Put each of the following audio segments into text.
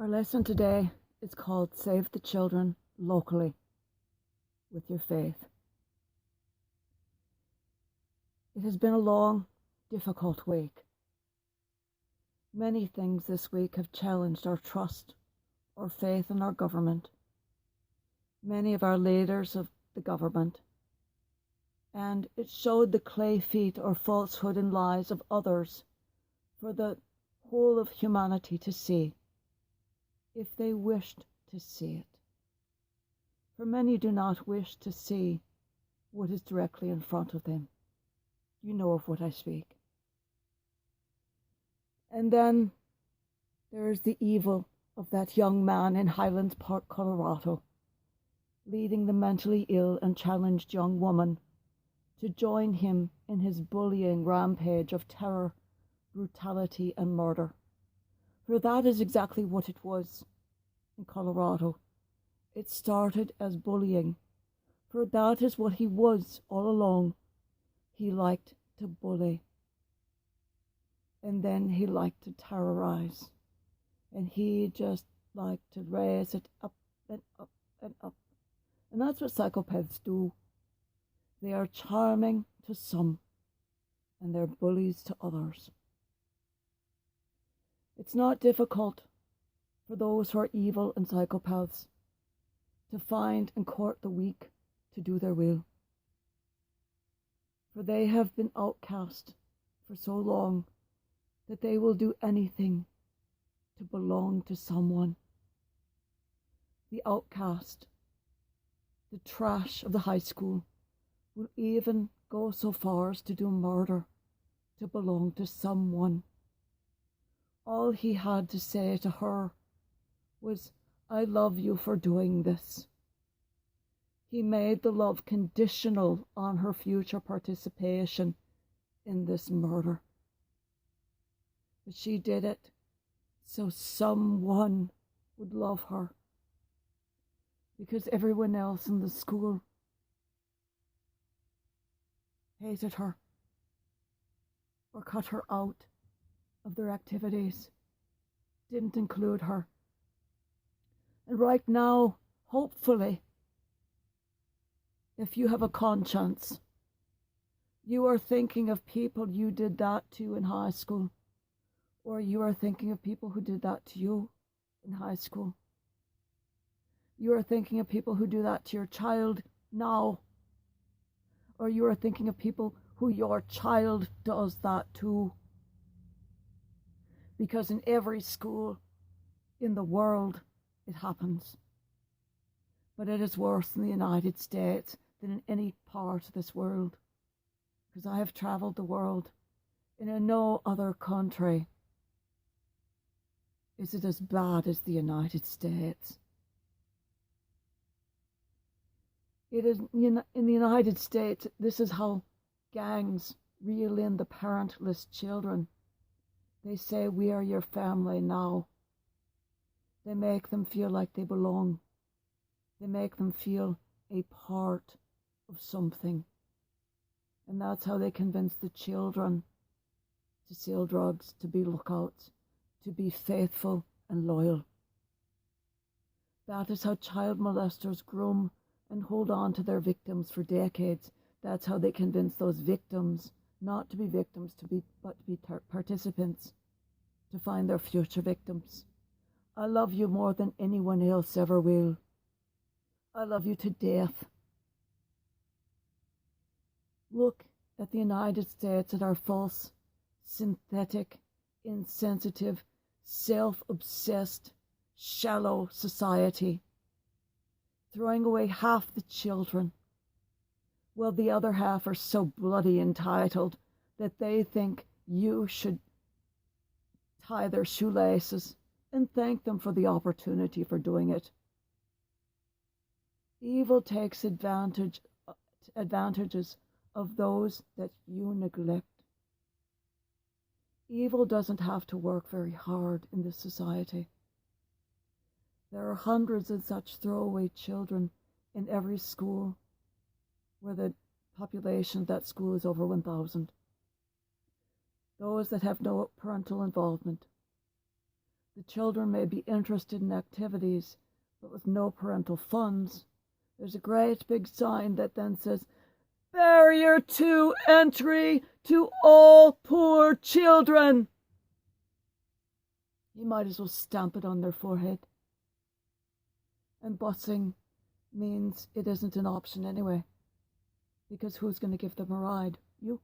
Our lesson today is called Save the Children Locally with Your Faith. It has been a long, difficult week. Many things this week have challenged our trust or faith in our government, many of our leaders of the government, and it showed the clay feet or falsehood and lies of others for the whole of humanity to see, if they wished to see it. For many do not wish to see what is directly in front of them. You know of what I speak. And then there is the evil of that young man in Highlands Park, Colorado, leading the mentally ill and challenged young woman to join him in his bullying rampage of terror, brutality, and murder. For that is exactly what it was in Colorado. It started as bullying, for that is what he was all along. He liked to bully, and then he liked to terrorize, and he just liked to raise it up and up and up. And that's what psychopaths do. They are charming to some, and they're bullies to others. It's not difficult for those who are evil and psychopaths to find and court the weak to do their will. For they have been outcast for so long that they will do anything to belong to someone. The outcast, the trash of the high school, will even go so far as to do murder to belong to someone. All he had to say to her was, "I love you for doing this." He made the love conditional on her future participation in this murder. But she did it so someone would love her, because everyone else in the school hated her or cut her out of their activities, didn't include her. And right now, hopefully, if you have a conscience, you are thinking of people you did that to in high school, or you are thinking of people who did that to you in high school. You are thinking of people who do that to your child now, or you are thinking of people who your child does that to. Because in every school in the world it happens. But it is worse in the United States than in any part of this world. Because I have traveled the world, and in no other country is it as bad as the United States. It is in the United States, this is how gangs reel in the parentless children. They say, "We are your family now." They make them feel like they belong. They make them feel a part of something. And that's how they convince the children to sell drugs, to be lookouts, to be faithful and loyal. That is how child molesters groom and hold on to their victims for decades. That's how they convince those victims not to be victims, but to be participants, to find their future victims. I love you more than anyone else ever will. I love you to death. Look at the United States, at our false, synthetic, insensitive, self-obsessed, shallow society, throwing away half the children, while the other half are so bloody entitled that they think you should tie their shoelaces and thank them for the opportunity for doing it. Evil takes advantages of those that you neglect. Evil doesn't have to work very hard in this society. There are hundreds of such throwaway children in every school where the population of that school is over 1,000. Those that have no parental involvement. The children may be interested in activities, but with no parental funds. There's a great big sign that then says, "Barrier to entry to all poor children." You might as well stamp it on their forehead. And busing means it isn't an option anyway. Because who's going to give them a ride? You.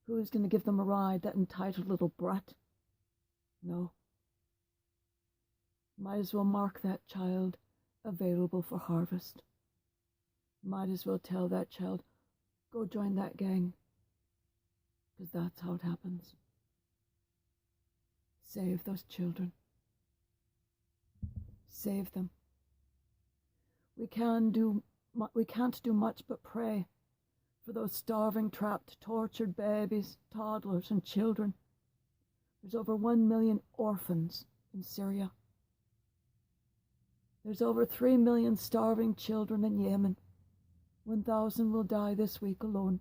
Who's going to give them a ride? That entitled little brat? No. Might as well mark that child available for harvest. Might as well tell that child, go join that gang. Because that's how it happens. Save those children. Save them. We can't do much but pray for those starving, trapped, tortured babies, toddlers, and children. There's over 1 million orphans in Syria. There's over 3 million starving children in Yemen. 1,000 will die this week alone.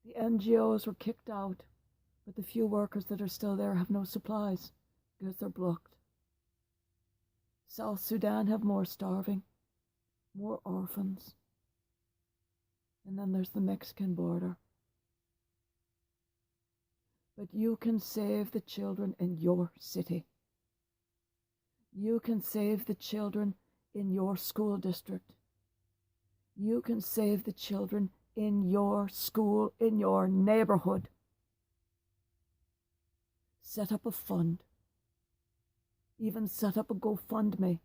The NGOs were kicked out, but the few workers that are still there have no supplies because they're blocked. South Sudan have more starving, more orphans. And then there's the Mexican border. But you can save the children in your city. You can save the children in your school district. You can save the children in your school, in your neighborhood. Set up a fund. Even set up a GoFundMe,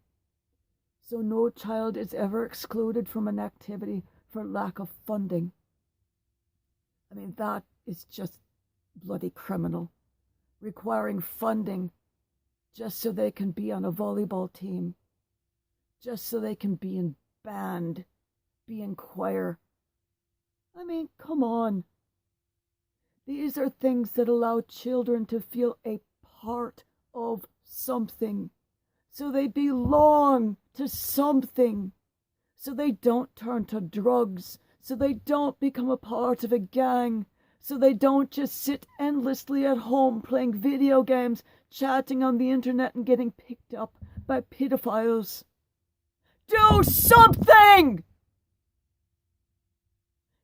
so no child is ever excluded from an activity for lack of funding. I mean, that is just bloody criminal, requiring funding just so they can be on a volleyball team, just so they can be in band, be in choir. I mean, come on. These are things that allow children to feel a part of something, so they belong to something, so they don't turn to drugs, so they don't become a part of a gang, so they don't just sit endlessly at home playing video games, chatting on the internet and getting picked up by pedophiles. Do something!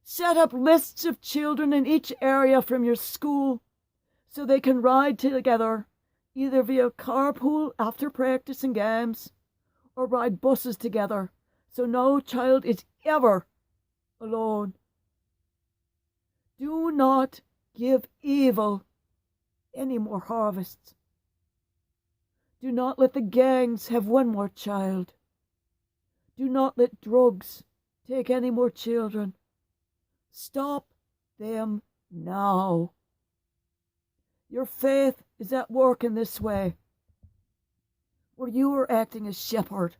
Set up lists of children in each area from your school so they can ride together, either via carpool after practice and games, or ride buses together, so no child is ever alone. Do not give evil any more harvests. Do not let the gangs have one more child. Do not let drugs take any more children. Stop them now. Your faith is at work in this way, where you are acting as shepherd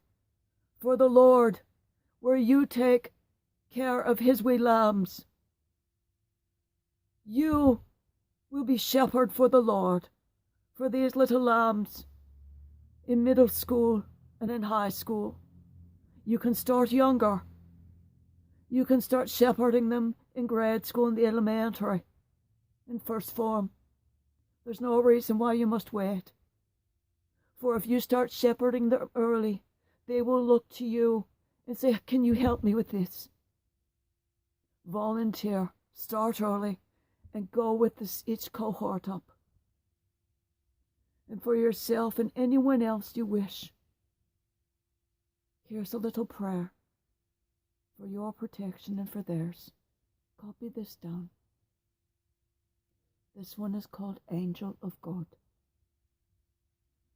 for the Lord, where you take care of his wee lambs. You will be shepherd for the Lord, for these little lambs in middle school and in high school. You can start younger. You can start shepherding them in grade school and the elementary, in first form. There's no reason why you must wait. For if you start shepherding them early, they will look to you and say, can you help me with this? Volunteer, start early, and go with each cohort up. And for yourself and anyone else you wish, here's a little prayer for your protection and for theirs. Copy this down. This one is called Angel of God.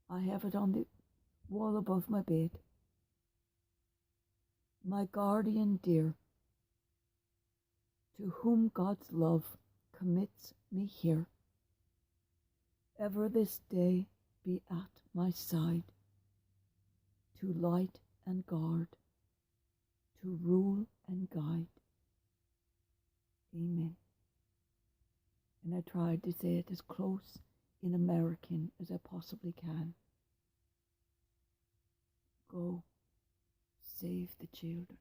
I have it on the wall above my bed. My guardian dear, to whom God's love commits me here, ever this day be at my side, to light and guard, to rule and guide. Amen. And I tried to say it as close in American as I possibly can. Go save the children.